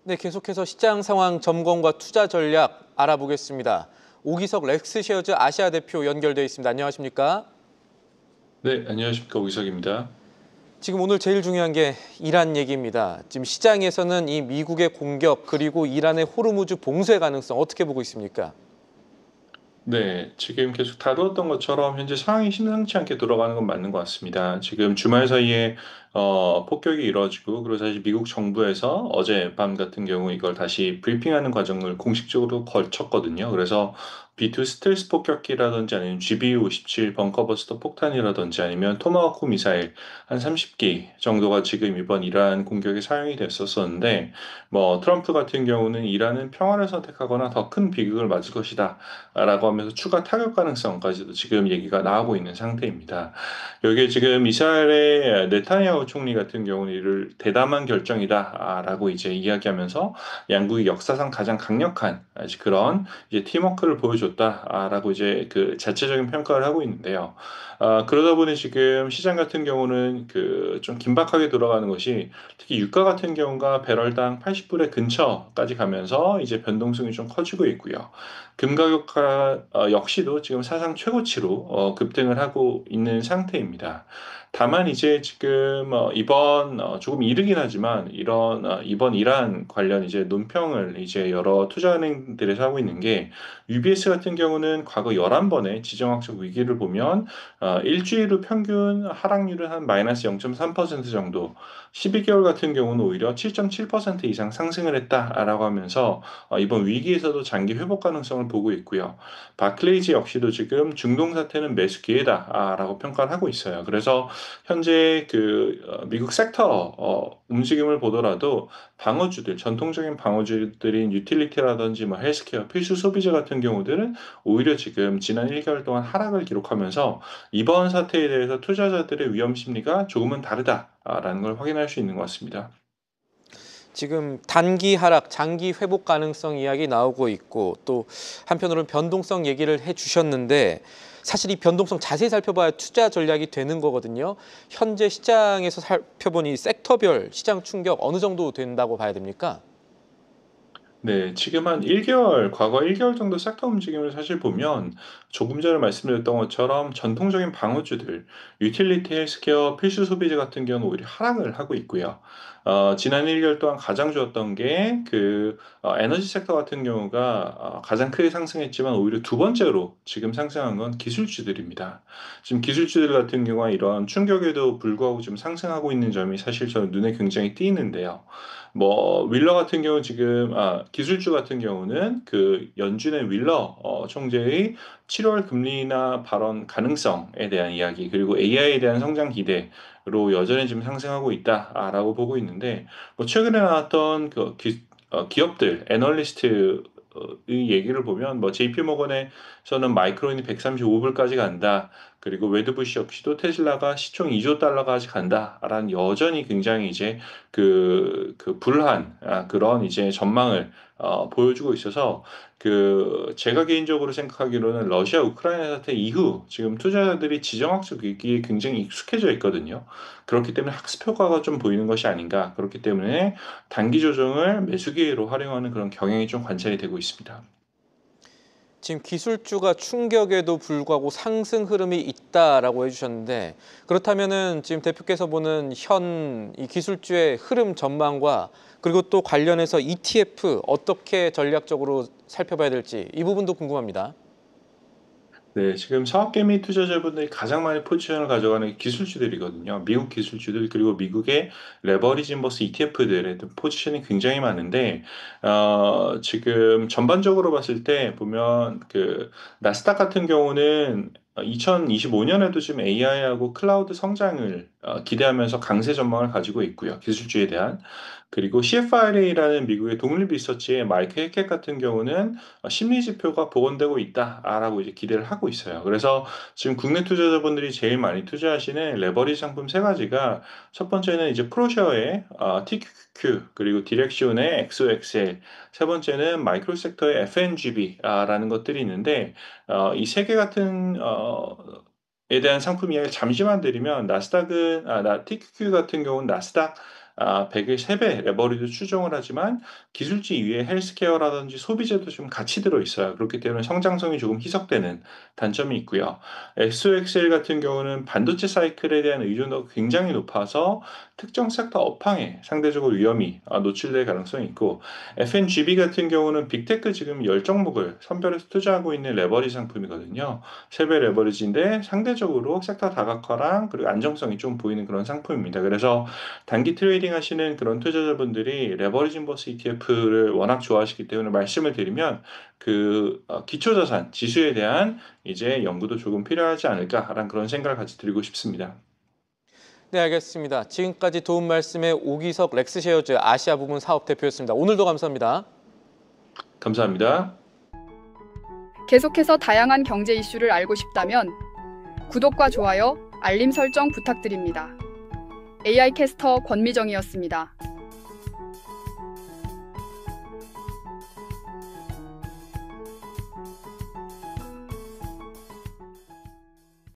네, 계속해서 시장 상황 점검과 투자 전략 알아보겠습니다. 오기석 렉스셰어즈 아시아 대표 연결돼 있습니다. 안녕하십니까? 네, 안녕하십니까. 오기석입니다. 지금 오늘 제일 중요한 게 이란 얘기입니다. 지금 시장에서는 이 미국의 공격 그리고 이란의 호르무즈 봉쇄 가능성 어떻게 보고 있습니까? 네, 지금 계속 다루었던 것처럼 현재 상황이 심상치 않게 돌아가는 건 맞는 것 같습니다. 지금 주말 사이에 폭격이 이루어지고 그리고 사실 미국 정부에서 어젯밤 같은 경우 이걸 다시 브리핑하는 과정을 공식적으로 거쳤거든요. 그래서 B2 스텔스 폭격기라든지 아니면 GBU-57 벙커버스터 폭탄이라든지 아니면 토마호크 미사일 한 30기 정도가 지금 이번 이란 공격에 사용이 됐었었는데 뭐 트럼프 같은 경우는 이란은 평화를 선택하거나 더 큰 비극을 맞을 것이다. 라고 하면서 추가 타격 가능성까지도 지금 얘기가 나오고 있는 상태입니다. 여기에 지금 이스라엘의 네타냐후 총리 같은 경우는 이를 대담한 결정이다라고 이제 이야기하면서 양국이 역사상 가장 강력한 그런 이제 팀워크를 보여줬다라고 이제 그 자체적인 평가를 하고 있는데요. 그러다 보니 지금 시장 같은 경우는 그 좀 긴박하게 돌아가는 것이 특히 유가 같은 경우가 배럴당 80불의 근처까지 가면서 이제 변동성이 좀 커지고 있고요. 금 가격과 역시도 지금 사상 최고치로 급등을 하고 있는 상태입니다. 다만 이제 지금 이번 조금 이르긴 하지만 이런 이번 이란 관련 이제 논평을 이제 여러 투자은행들에서 하고 있는 게 UBS 같은 경우는 과거 11번의 지정학적 위기를 보면 일주일 후 평균 하락률은 한 마이너스 0.3% 정도, 12개월 같은 경우는 오히려 7.7% 이상 상승을 했다라고 하면서 이번 위기에서도 장기 회복 가능성을 보고 있고요. 바클레이즈 역시도 지금 중동 사태는 매수 기회다라고 평가를 하고 있어요. 그래서 현재 그 미국 섹터 움직임을 보더라도 방어주들, 전통적인 방어주들인 유틸리티라든지 뭐 헬스케어, 필수 소비재 같은 경우들은 오히려 지금 지난 1개월 동안 하락을 기록하면서 이번 사태에 대해서 투자자들의 위험 심리가 조금은 다르다라는 걸 확인할 수 있는 것 같습니다. 지금 단기 하락, 장기 회복 가능성 이야기 나오고 있고 또 한편으로는 변동성 얘기를 해주셨는데 사실 이 변동성 자세히 살펴봐야 투자 전략이 되는 거거든요. 현재 시장에서 살펴보니 섹터별 시장 충격 어느 정도 된다고 봐야 됩니까? 네. 지금 한 1개월 과거 1개월 정도 섹터 움직임을 사실 보면 조금 전에 말씀드렸던 것처럼 전통적인 방어주들, 유틸리티 헬스케어, 필수 소비재 같은 경우는 오히려 하락을 하고 있고요. 지난 1개월 동안 가장 좋았던 게 그 에너지 섹터 같은 경우가 가장 크게 상승했지만 오히려 두 번째로 지금 상승한 건 기술주들입니다. 지금 기술주들 같은 경우가 이런 충격에도 불구하고 좀 상승하고 있는 점이 사실 저는 눈에 굉장히 띄이는데요. 뭐 윌러 같은 경우는 지금 기술주 같은 경우는 그 연준의 윌러 총재의 7월 금리 인하 발언 가능성에 대한 이야기 그리고 AI에 대한 성장 기대로 여전히 지금 상승하고 있다라고 보고 있는데 뭐 최근에 나왔던 기업들 애널리스트 의 얘기를 보면 뭐 JP 모건에서는 마이크론이 135불까지 간다. 그리고 웨드부시 역시도 테슬라가 시총 2조 달러까지 간다라는 여전히 굉장히 이제 불한 그런 이제 전망을 보여주고 있어서 제가 개인적으로 생각하기로는 러시아 우크라이나 사태 이후 지금 투자자들이 지정학적 위기에 굉장히 익숙해져 있거든요. 그렇기 때문에 학습 효과가 좀 보이는 것이 아닌가. 그렇기 때문에 단기 조정을 매수 기회로 활용하는 그런 경향이 좀 관찰이 되고 있습니다. 지금 기술주가 충격에도 불구하고 상승 흐름이 있다라고 해주셨는데 그렇다면은 지금 대표께서 보는 현 이 기술주의 흐름 전망과 그리고 또 관련해서 ETF 어떻게 전략적으로 살펴봐야 될지 이 부분도 궁금합니다. 네, 지금 사업계 및 투자자분들이 가장 많이 포지션을 가져가는 게 기술주들이거든요. 미국 기술주들 그리고 미국의 레버리지 인버스 ETF들의 포지션이 굉장히 많은데 지금 전반적으로 봤을 때 보면 그 나스닥 같은 경우는 2025년에도 지금 AI하고 클라우드 성장을 기대하면서 강세 전망을 가지고 있고요. 기술주에 대한. 그리고 CFRA라는 미국의 독립 리서치의 마이크 해켓 같은 경우는 심리 지표가 복원되고 있다라고 이제 기대를 하고 있어요. 그래서 지금 국내 투자자분들이 제일 많이 투자하시는 레버리지 상품 세 가지가 첫 번째는 이제 프로쉐어의 TQQQ 그리고 디렉시온의 XOXL 세 번째는 마이크로섹터의 FNGB라는 것들이 있는데 이 세 개 같은 에 대한 상품 이야기를 잠시만 드리면 나스닥은 TQQ 같은 경우는 나스닥 100의 3배 레버리지 추정을 하지만 기술지 이외에 헬스케어라든지 소비재도 좀 같이 들어있어요. 그렇기 때문에 성장성이 조금 희석되는 단점이 있고요. SOXL 같은 경우는 반도체 사이클에 대한 의존도가 굉장히 높아서 특정 섹터 업황에 상대적으로 위험이 노출될 가능성이 있고, FNGB 같은 경우는 빅테크 지금 10종목을 선별해서 투자하고 있는 레버리지 상품이거든요. 3배 레버리지인데 상대적으로 섹터 다각화랑 그리고 안정성이 좀 보이는 그런 상품입니다. 그래서 단기 트레이딩 하시는 그런 투자자분들이 레버리지 인버스 ETF를 워낙 좋아하시기 때문에 말씀을 드리면 기초자산 지수에 대한 이제 연구도 조금 필요하지 않을까라는 그런 생각을 같이 드리고 싶습니다. 네, 알겠습니다. 지금까지 도움 말씀에 오기석 렉스셰어즈 아시아 부문 사업대표였습니다. 오늘도 감사합니다. 감사합니다. 계속해서 다양한 경제 이슈를 알고 싶다면 구독과 좋아요, 알림 설정 부탁드립니다. AI 캐스터 권미정이었습니다.